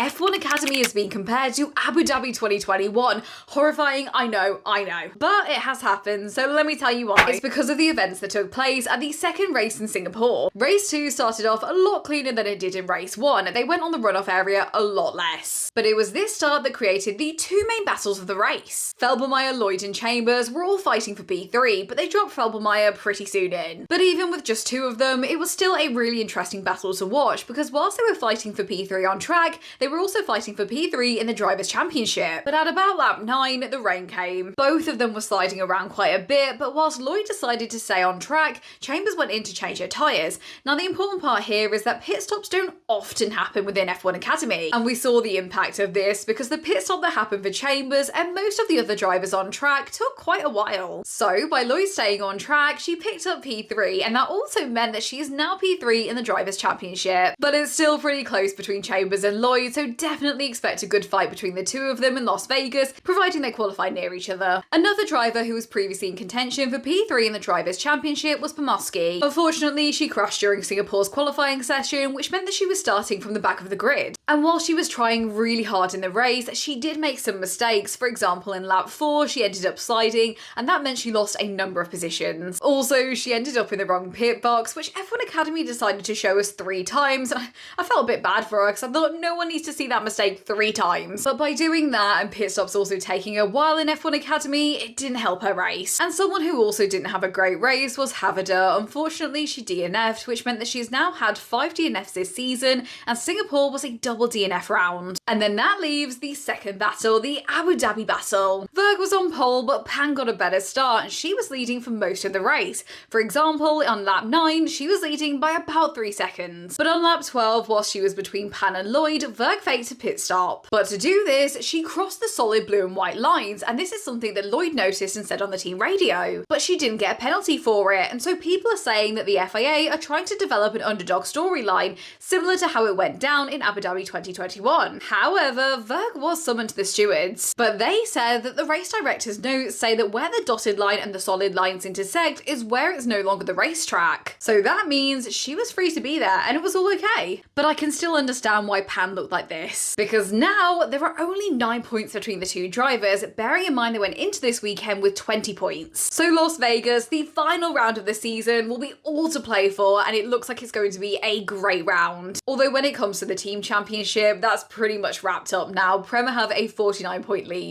F1 Academy is being compared to Abu Dhabi 2021. Horrifying, I know. But it has happened, so let me tell you why. It's because of the events that took place at the second race in Singapore. Race 2 started off a lot cleaner than it did in race 1. They went on the runoff area a lot less. But it was this start that created the two main battles of the race. Felbermayr, Lloyd and Chambers were all fighting for P3, but they dropped Felbermayr pretty soon in. But even with just two of them, it was still a really interesting battle to watch, because whilst they were fighting for P3 on track, they were also fighting for P3 in the Drivers' Championship. But at about lap 9, the rain came. Both of them were sliding around quite a bit, but whilst Lloyd decided to stay on track, Chambers went in to change her tyres. Now the important part here is that pit stops don't often happen within F1 Academy, and we saw the impact of this because the pit stop that happened for Chambers and most of the other drivers on track took quite a while. So by Lloyd staying on track, she picked up P3, and that also meant that she is now P3 in the Drivers' Championship. But it's still pretty close between Chambers and Lloyd, so definitely expect a good fight between the two of them in Las Vegas, providing they qualify near each other. Another driver who was previously in contention for P3 in the Drivers' Championship was Pomorsky. Unfortunately, she crashed during Singapore's qualifying session, which meant that she was starting from the back of the grid. And while she was trying really hard in the race, she did make some mistakes. For example, in lap 4, she ended up sliding, and that meant she lost a number of positions. Also, she ended up in the wrong pit box, which F1 Academy decided to show us 3 times. I felt a bit bad for her because I thought no one needs to see that mistake 3 times. But by doing that, and pit stops also taking a while in F1 Academy, it didn't help her race. And someone who also didn't have a great race was Havada. Unfortunately, she DNF'd, which meant that she's now had 5 DNFs this season, and Singapore was a double DNF round. And then that leaves the second battle, the Abu Dhabi battle. Verg was on pole, but Pan got a better start, and she was leading for most of the race. For example, on lap 9, she was leading by about 3 seconds. But on lap 12, whilst she was between Pan and Lloyd, Verg faked a pit stop. But to do this, she crossed the solid blue and white lines, and this is something that Lloyd noticed and said on the team radio. But she didn't get a penalty for it, and so people are saying that the FIA are trying to develop an underdog storyline, similar to how it went down in Abu Dhabi 2021. However, Verg was summoned to the stewards, but they said that the race director's notes say that where the dotted line and the solid lines intersect is where it's no longer the racetrack. So that means she was free to be there and it was all okay. But I can still understand why Pan looked like this, because now there are only 9 points between the two drivers, bearing in mind they went into this weekend with 20 points. So Las Vegas, the final round of the season, will be all to play for, and it looks like it's going to be a great round. Although when it comes to the team championship, that's pretty much wrapped up now. Prema have a 49-point lead.